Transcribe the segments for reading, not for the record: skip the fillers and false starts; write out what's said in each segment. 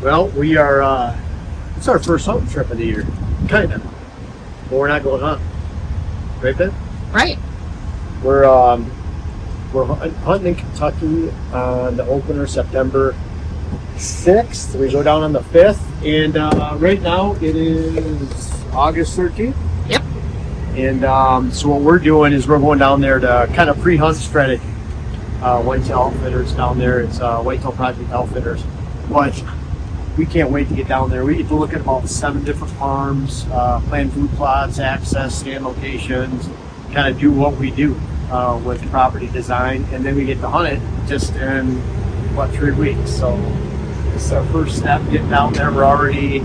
Well, we are. It's our first hunting trip of the year, kind of. But we're not going hunting, right, Ben? Right. We're hunting in Kentucky on the opener September 6th. We go down on the 5th, and right now it is August 13th. Yep. And so what we're doing is we're going down there to kind of pre-hunt strategy. Whitetail Outfitters down there. It's Whitetail Project Outfitters, but we can't wait to get down there. We get to look at about 7 different farms, plan food plots, access, stand locations, kind of do what we do with property design, and then we get to hunt it just in 3 weeks. So this is our first step getting down there. We're already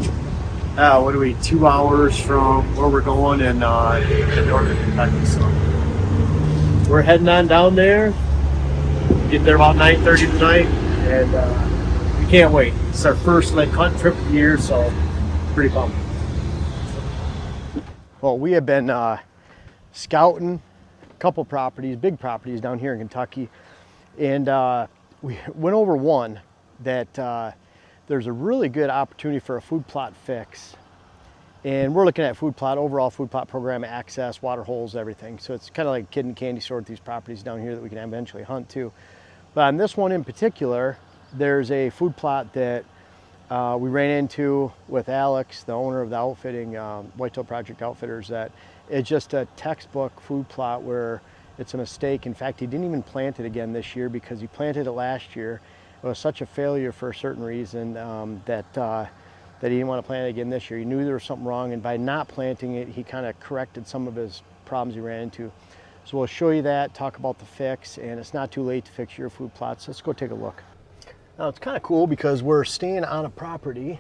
2 hours from where we're going in northern Kentucky. So we're heading on down there. Get there about 9:30 tonight, and we can't wait. It's our first hunt trip of the year, so pretty pumped. Well, we have been scouting a couple properties, big properties down here in Kentucky, and we went over one that there's a really good opportunity for a food plot fix. And we're looking at overall food plot program, access, water holes, everything. So it's kind of like a kid in a candy store with these properties down here that we can eventually hunt too. But on this one in particular, there's a food plot that we ran into with Alex, the owner of the outfitting, Whitetail Project Outfitters, that it's just a textbook food plot where it's a mistake. In fact, he didn't even plant it again this year because he planted it last year. It was such a failure for a certain reason that he didn't want to plant it again this year. He knew there was something wrong, and by not planting it, he kind of corrected some of his problems he ran into. So we'll show you that, talk about the fix, and it's not too late to fix your food plots. Let's go take a look. Now it's kind of cool because we're staying on a property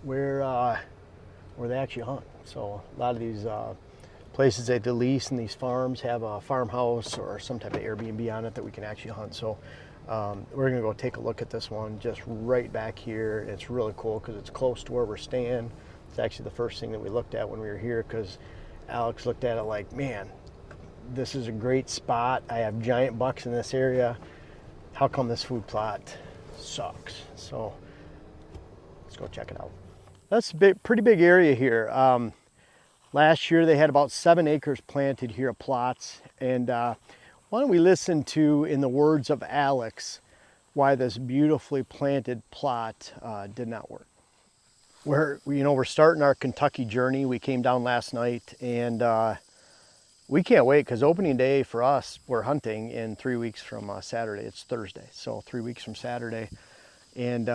where they actually hunt. So a lot of these places that they lease and these farms have a farmhouse or some type of Airbnb on it that we can actually hunt. So we're gonna go take a look at this one just right back here. It's really cool because it's close to where we're staying. It's actually the first thing that we looked at when we were here because Alex looked at it like, man, this is a great spot. I have giant bucks in this area. How come this food plot sucks? So let's go check it out. That's a pretty big area here. Last year they had about 7 acres planted here of plots. And why don't we listen to, in the words of Alex, why this beautifully planted plot did not work. We're starting our Kentucky journey. We came down last night, and we can't wait because opening day for us, we're hunting in 3 weeks from Saturday. It's Thursday, so 3 weeks from Saturday. And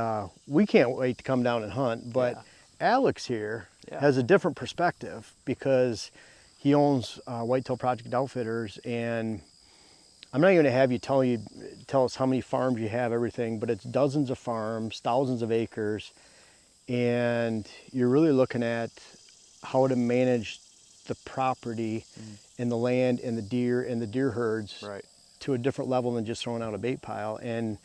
we can't wait to come down and hunt. But Yeah. Alex here has a different perspective because he owns Whitetail Project Outfitters, and I'm not even gonna have you tell us how many farms you have, everything, but it's dozens of farms, thousands of acres, and you're really looking at how to manage the property and the land and the deer herds Right. to a different level than just throwing out a bait pile. And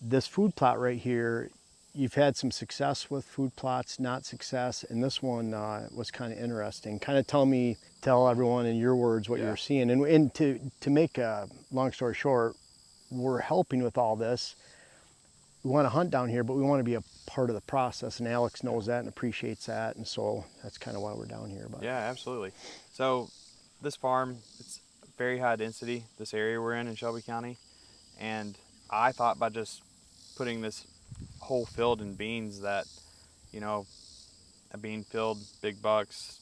this food plot right here, you've had some success with food plots, not success, and this one was kind of interesting. Kind of tell everyone in your words what you're seeing. And to make a long story short, we're helping with all this. We want to hunt down here, but we want to be a part of the process, and Alex knows that and appreciates that, and so that's kind of why we're down here. But Yeah, absolutely. So this farm, it's very high density, this area we're in Shelby County. And I thought by just putting this whole field in beans that, you know, a bean field, big bucks,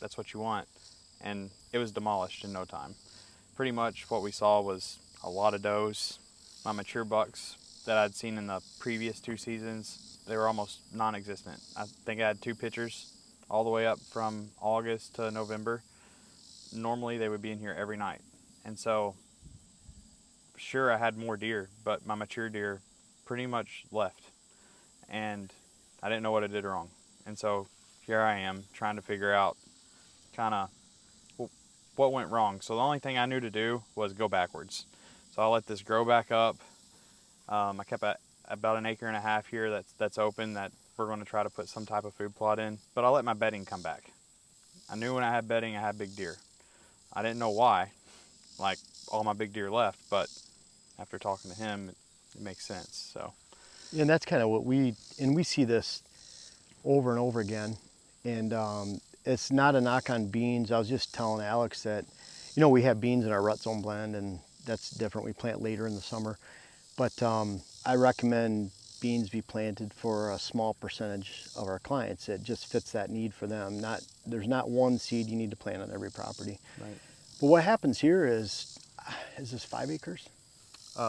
that's what you want. And it was demolished in no time. Pretty much what we saw was a lot of does. My mature bucks that I'd seen in the previous 2 seasons, they were almost non-existent. I think I had 2 pictures all the way up from August to November. Normally they would be in here every night. And so, sure, I had more deer, but my mature deer pretty much left. And I didn't know what I did wrong. And so here I am trying to figure out kind of what went wrong. So the only thing I knew to do was go backwards. So I let this grow back up. I kept about 1.5 acres here that's open that we're going to try to put some type of food plot in. But I let my bedding come back. I knew when I had bedding I had big deer. I didn't know why. Like all my big deer left, but after talking to him, it makes sense. So And that's kind of what we see this over and over again. And it's not a knock on beans. I was just telling Alex that, we have beans in our rut zone blend, and that's different. We plant later in the summer. But I recommend beans be planted for a small percentage of our clients. It just fits that need for them. There's not one seed you need to plant on every property. Right. But what happens here is this 5 acres?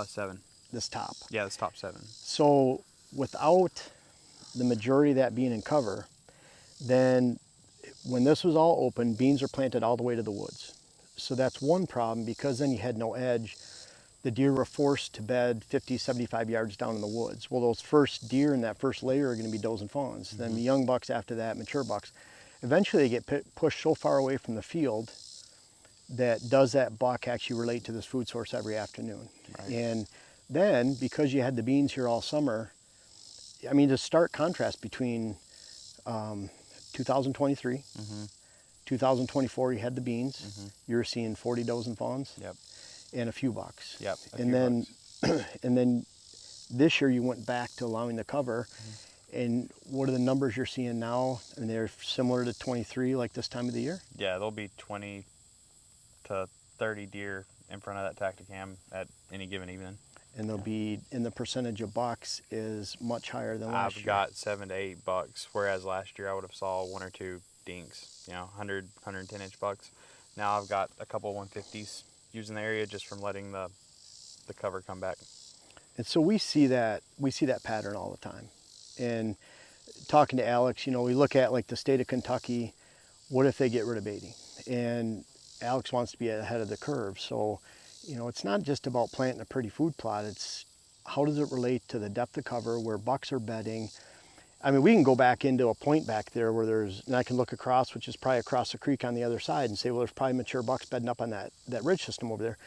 7. This top. Yeah, this top 7. So without the majority of that being in cover, then when this was all open, beans are planted all the way to the woods. So that's one problem, because then you had no edge. The deer were forced to bed 50, 75 yards down in the woods. Well, those first deer in that first layer are going to be does and fawns. Mm-hmm. Then the young bucks after that, mature bucks. Eventually they get pushed so far away from the field that does that buck actually relate to this food source every afternoon? Right. And then, because you had the beans here all summer, I mean, the stark contrast between 2023, 2024, you had the beans. You were seeing 40 does and fawns. Yep. And a few bucks. Yep. And then, and then this year you went back to allowing the cover. And what are the numbers you're seeing now? And they're similar to 23, like this time of the year? Yeah, there'll be 20 to 30 deer in front of that tacticam at any given evening. And they'll be, and the percentage of bucks is much higher than last year. I've got 7 to 8 bucks, whereas last year I would have saw 1 or 2 dinks, 100, 110-inch bucks. Now I've got a couple 150s using the area just from letting the cover come back. And so we see that pattern all the time. And talking to Alex, we look at like the state of Kentucky, what if they get rid of baiting? And Alex wants to be ahead of the curve. So, it's not just about planting a pretty food plot. It's how does it relate to the depth of cover where bucks are bedding? I mean, we can go back into a point back there where and I can look across, which is probably across the creek on the other side, and say, well, there's probably mature bucks bedding up on that ridge system over there.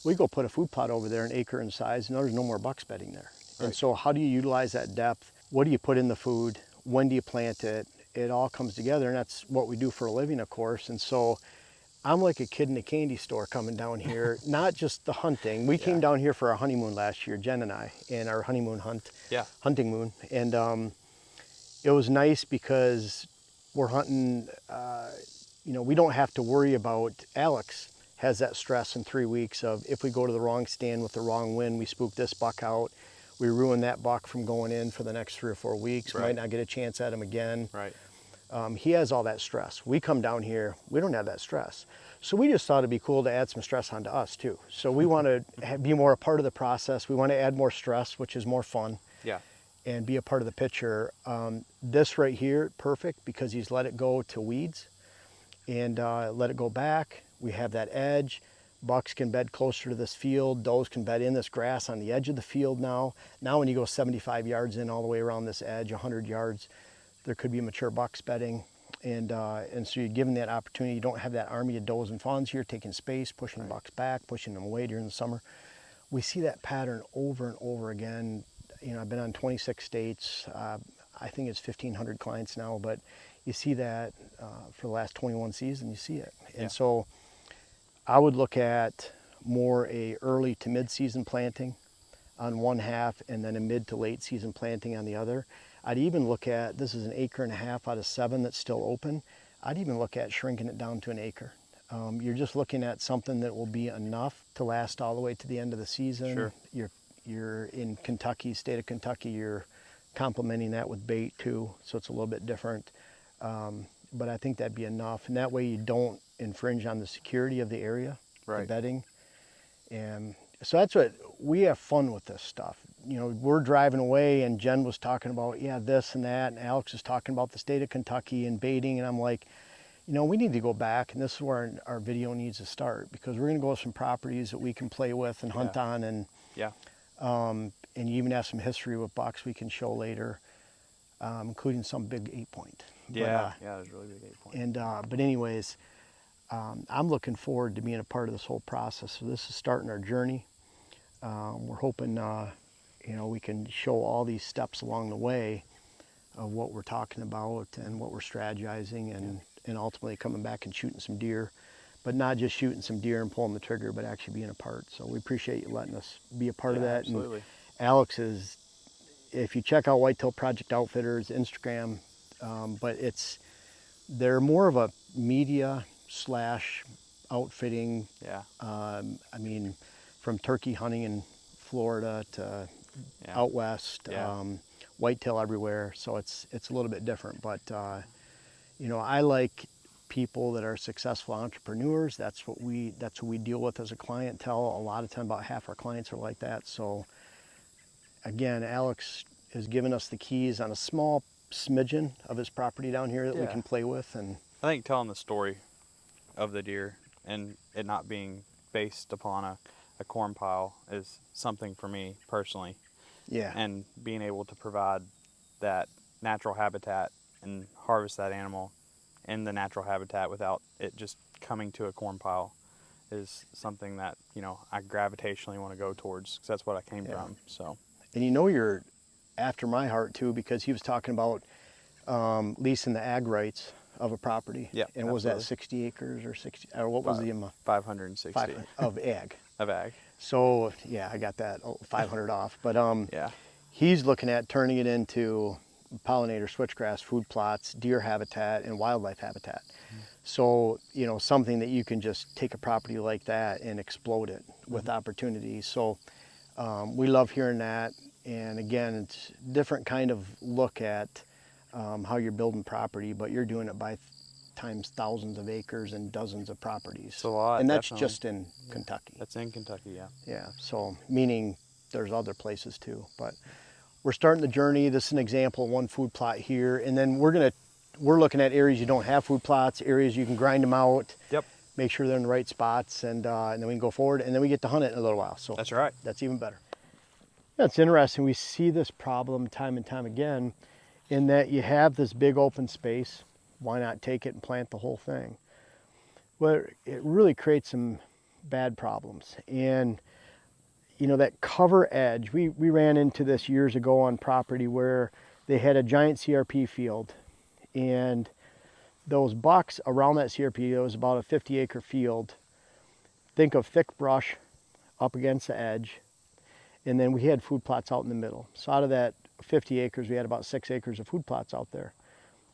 We go put a food plot over there, an acre in size, and there's no more bucks bedding there. Right. And so how do you utilize that depth? What do you put in the food? When do you plant it? It all comes together, and that's what we do for a living, of course. And so I'm like a kid in a candy store coming down here, not just the hunting. We came down here for our honeymoon last year, Jen and I, and our honeymoon hunting moon. And it was nice because we're hunting, we don't have to worry about, Alex has that stress in 3 weeks of if we go to the wrong stand with the wrong wind, we spook this buck out, we ruin that buck from going in for the next 3 or 4 weeks, might not get a chance at him again. Right. He has all that stress. We come down here, we don't have that stress. So we just thought it'd be cool to add some stress onto us too. So we want to be more a part of the process. We want to add more stress, which is more fun. Yeah. And be a part of the picture. This right here, perfect, because he's let it go to weeds and let it go back. We have that edge. Bucks can bed closer to this field. Does can bed in this grass on the edge of the field now. Now when you go 75 yards in all the way around this edge, 100 yards, there could be mature bucks bedding. And so you're given that opportunity. You don't have that army of does and fawns here taking space, pushing bucks back, pushing them away during the summer. We see that pattern over and over again. I've been on 26 states. I think it's 1,500 clients now, but you see that for the last 21 seasons, you see it. And so I would look at more a early to mid-season planting on one half and then a mid to late season planting on the other. I'd even look at, this is an acre and a half out of 7 that's still open. I'd even look at shrinking it down to an acre. You're just looking at something that will be enough to last all the way to the end of the season. Sure. You're in Kentucky, state of Kentucky, you're complementing that with bait too, so it's a little bit different. But I think that'd be enough, and that way you don't infringe on the security of the area, the bedding. And so that's what, we have fun with this stuff. We're driving away and Jen was talking about, this and that, and Alex was talking about the state of Kentucky and baiting, and I'm like, we need to go back, and this is where our video needs to start, because we're going to go to some properties that we can play with and hunt on, and and you even have some history with bucks we can show later, including some big 8-point. Yeah, it was really big 8-point. And but anyways, I'm looking forward to being a part of this whole process. So this is starting our journey. We're hoping we can show all these steps along the way of what we're talking about and what we're strategizing, and ultimately coming back and shooting some deer. But not just shooting some deer and pulling the trigger, but actually being a part. So we appreciate you letting us be a part of that. Absolutely. And Alex is, if you check out Whitetail Project Outfitters Instagram, but they're more of a media slash outfitting. Yeah. I mean, from turkey hunting in Florida to Yeah. out west, Yeah. whitetail everywhere. So it's a little bit different. But you know, I like people that are successful entrepreneurs. That's what we deal with as a clientele. A lot of time, about half our clients are like that. So again, Alex has given us the keys on a small smidgen of his property down here that we Yeah. can play with. And I think telling the story of the deer and it not being based upon a corn pile is something for me personally. yeah, And being able to provide that natural habitat and harvest that animal in the natural habitat without it just coming to a corn pile is something that, you know, I gravitationally want to go towards because that's what I came Yeah. from. So, and you know, you're after my heart too, because he was talking about leasing the ag rights of a property. yeah, And was that absolutely. 60 acres or 60, or what was the amount? 560 of ag. of ag. So yeah, I got that 500 off. But Yeah. he's looking at turning it into pollinator switchgrass food plots, deer habitat, and wildlife habitat. So, you know, something that you can just take a property like that and explode it with opportunities. So we love hearing that. And again, it's different kind of look at how you're building property, but you're doing it by times thousands of acres and dozens of properties. It's a lot, and that's definitely. just in Kentucky. That's in Kentucky, yeah. Yeah, so meaning there's other places too. But we're starting the journey. This is an example of one food plot here, and then we're looking at areas you don't have food plots, areas you can grind them out, Yep. make sure they're in the right spots, and then we can go forward, and then we get to hunt it in a little while. So That's right. that's even better. Yeah, it's interesting. We see this problem time and time again in that you have this big open space. Why not take it and plant the whole thing? Well, it really creates some bad problems. And you know, that cover edge, we ran into this years ago on property where they had a giant CRP field, and those bucks around that CRP, it was about a 50-acre field. Think of thick brush up against the edge, and then we had food plots out in the middle. So out of that 50 acres, we had about 6 acres of food plots out there,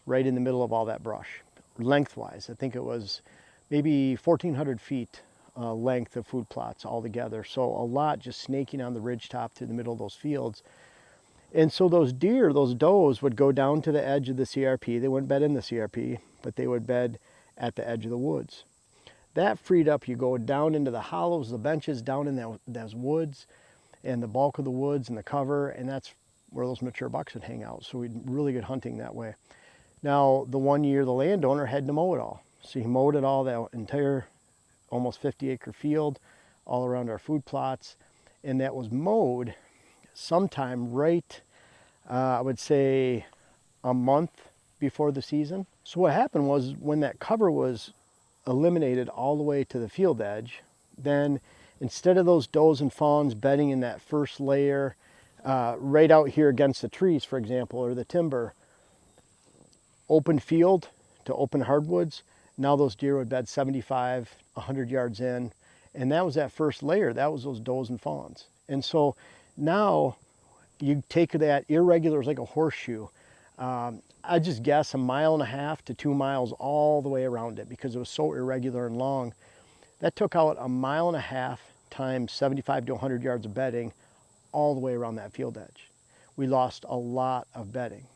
right in the middle of all that brush. Lengthwise, I think it was maybe 1,400 feet length of food plots altogether. So a lot just snaking on the ridge top through the middle of those fields. And so those deer, those does, would go down to the edge of the CRP. They wouldn't bed in the CRP, but they would bed at the edge of the woods. That freed up, you go down into the hollows, the benches, down in those woods, and the bulk of the woods and the cover, and that's where those mature bucks would hang out. So we'd really good hunting that way. Now, the one year the landowner had to mow it all. So he mowed it all, that entire almost 50-acre field, all around our food plots, and that was mowed sometime right, I would say a month before the season. So what happened was when that cover was eliminated all the way to the field edge, then instead of those does and fawns bedding in that first layer right out here against the trees, for example, or the timber, open field to open hardwoods, now those deer would bed 75, 100 yards in, and that was that first layer. That was those does and fawns. And so now you take that irregular, it's like a horseshoe. I just guess 1.5 to 2 miles all the way around it because it was so irregular and long. That took out 1.5 times 75 to 100 yards of bedding all the way around that field edge. We lost a lot of bedding.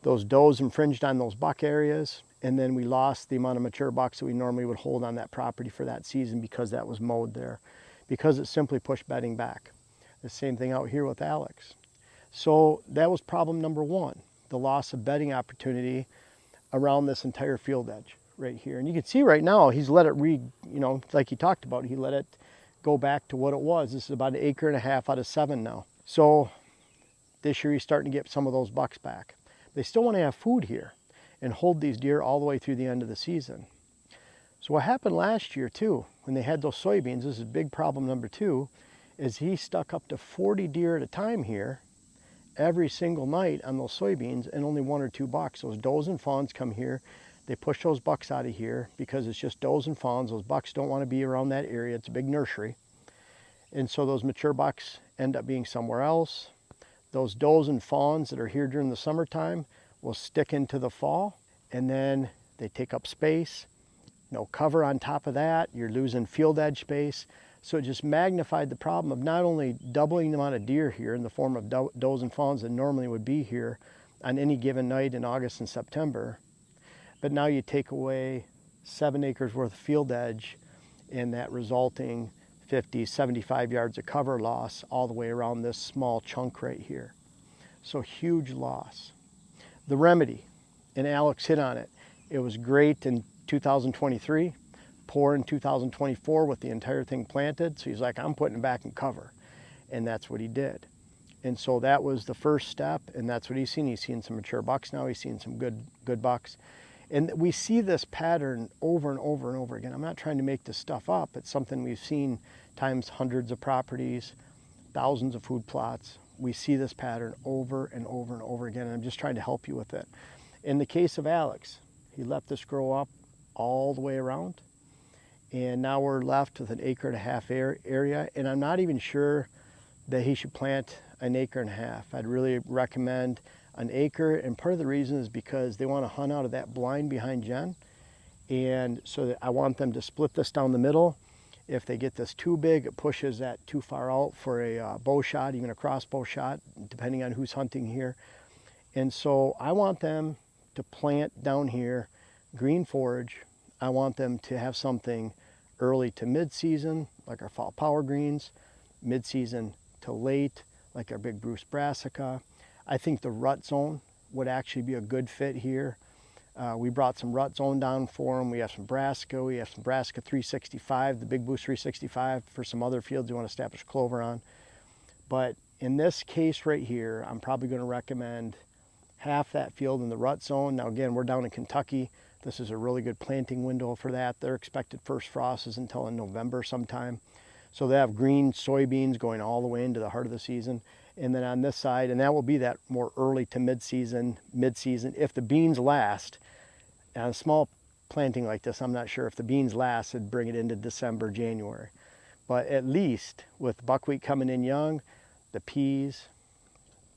Those does infringed on those buck areas, and then we lost the amount of mature bucks that we normally would hold on that property for that season because that was mowed there, because it simply pushed bedding back. The same thing out here with Alex. So that was problem number one, the loss of bedding opportunity around this entire field edge right here. And you can see right now, he's let it like he talked about, he let it go back to what it was. This is about 1.5 acres out of 7 now. So this year he's starting to get some of those bucks back. They still want to have food here and hold these deer all the way through the end of the season. So what happened last year too, when they had those soybeans, this is big problem number 2, is he stuck up to 40 deer at a time here every single night on those soybeans, and only 1 or 2 bucks. Those does and fawns come here, they push those bucks out of here because it's just does and fawns. Those bucks don't want to be around that area. It's a big nursery. And so those mature bucks end up being somewhere else. Those does and fawns that are here during the summertime will stick into the fall, and then they take up space. No cover on top of that, you're losing field edge space. So it just magnified the problem of not only doubling the amount of deer here in the form of does and fawns that normally would be here on any given night in August and September, but now you take away 7 acres worth of field edge and that resulting 50, 75 yards of cover loss all the way around this small chunk right here. So huge loss. The remedy, and Alex hit on it, it was great in 2023, poor in 2024 with the entire thing planted. So he's like, I'm putting it back in cover. And that's what he did. And so that was the first step, and that's what he's seen. He's seen some mature bucks now. He's seen some good bucks. And we see this pattern over and over and over again. I'm not trying to make this stuff up. It's something we've seen times hundreds of properties, thousands of food plots. We see this pattern over and over and over again, and I'm just trying to help you with it. In the case of Alex, he let this grow up all the way around, and now we're left with an 1.5 acre area, and I'm not even sure that he should plant an 1.5 acres. I'd really recommend an acre, and part of the reason is because they want to hunt out of that blind behind Jen, and so that I want them to split this down the middle. If they get this too big, it pushes that too far out for a bow shot, even a crossbow shot, depending on who's hunting here. And so I want them to plant down here green forage. I want them to have something early to mid-season, like our fall power greens, mid-season to late, like our big Bruce brassica. I think the rut zone would actually be a good fit here. We brought some rut zone down for them. We have some brassica. We have some brassica 365, the big Bruce 365 for some other fields you want to establish clover on. But in this case right here, I'm probably going to recommend half that field in the rut zone. Now again, we're down in Kentucky. This is a really good planting window for that. Their expected first frost is until in November sometime. So they have green soybeans going all the way into the heart of the season. And then on this side, and that will be that more early to mid-season. If the beans last, on a small planting like this, I'm not sure if the beans last, it'd bring it into December, January. But at least with buckwheat coming in young, the peas,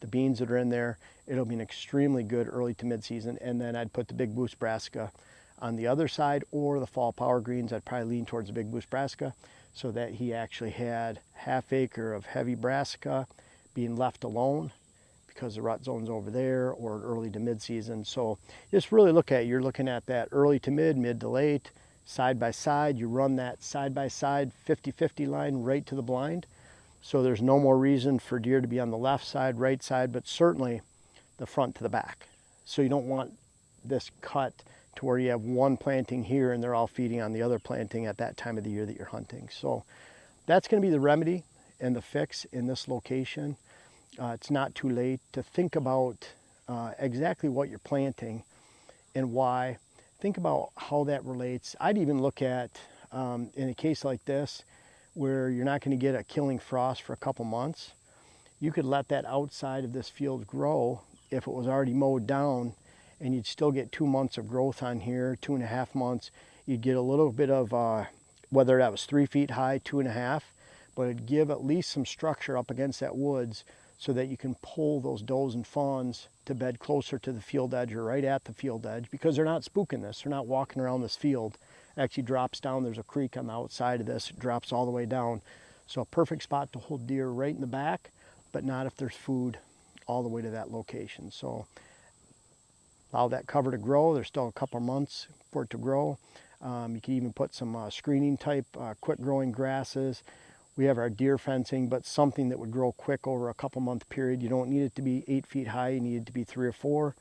the beans that are in there, it'll be an extremely good early to mid-season. And then I'd put the big Bruce brassica on the other side, or the fall power greens. I'd probably lean towards the big Bruce brassica, so that he actually had 1/2 acre of heavy brassica being left alone because the rut zone's over there, or early to mid-season. So just really look at it. You're looking at that early to mid to late, side by side. You run that side by side 50-50 line right to the blind. So there's no more reason for deer to be on the left side, right side, but certainly the front to the back. So you don't want this cut to where you have one planting here and they're all feeding on the other planting at that time of the year that you're hunting. So that's going to be the remedy and the fix in this location. It's not too late to think about exactly what you're planting and why. Think about how that relates. I'd even look at, in a case like this, where you're not going to get a killing frost for a couple months, you could let that outside of this field grow if it was already mowed down, and you'd still get 2 months of growth on here, 2.5 months. You'd get a little bit of, whether that was 3 feet high, 2.5, but it'd give at least some structure up against that woods so that you can pull those does and fawns to bed closer to the field edge or right at the field edge, because they're not spooking this. They're not walking around this field. It actually drops down. There's a creek on the outside of this. It drops all the way down. So a perfect spot to hold deer right in the back, but not if there's food all the way to that location. So allow that cover to grow. There's still a couple months for it to grow. You can even put some screening type quick growing grasses. We have our deer fencing, but something that would grow quick over a couple month period. You don't need it to be 8 feet high. You need it to be 3 or 4.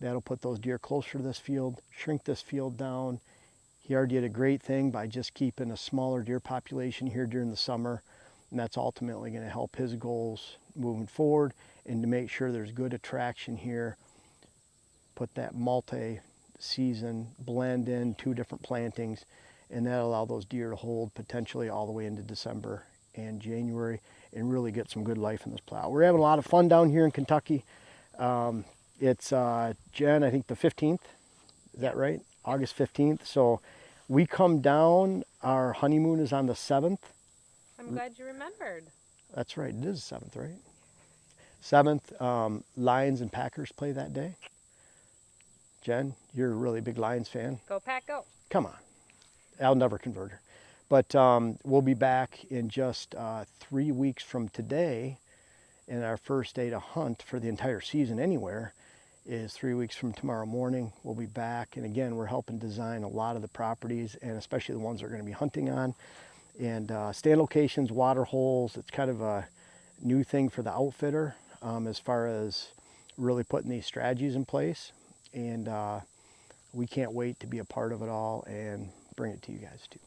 That'll put those deer closer to this field, shrink this field down. He already did a great thing by just keeping a smaller deer population here during the summer, and that's ultimately going to help his goals moving forward, and to make sure there's good attraction here. Put that multi-season blend in 2 different plantings, and that'll allow those deer to hold potentially all the way into December and January and really get some good life in this plow. We're having a lot of fun down here in Kentucky. It's Jen, I think the 15th, is that right? August 15th. So we come down, our honeymoon is on the 7th. I'm glad you remembered. That's right, it is the 7th, right? 7th, Lions and Packers play that day. Jen, you're a really big Lions fan. Go Pack, go. Come on. I'll never convert her. But we'll be back in just 3 weeks from today, and our first day to hunt for the entire season anywhere is 3 weeks from tomorrow morning. We'll be back, and again, we're helping design a lot of the properties, and especially the ones we're going to be hunting on. And stand locations, water holes, it's kind of a new thing for the outfitter as far as really putting these strategies in place. And we can't wait to be a part of it all and bring it to you guys too.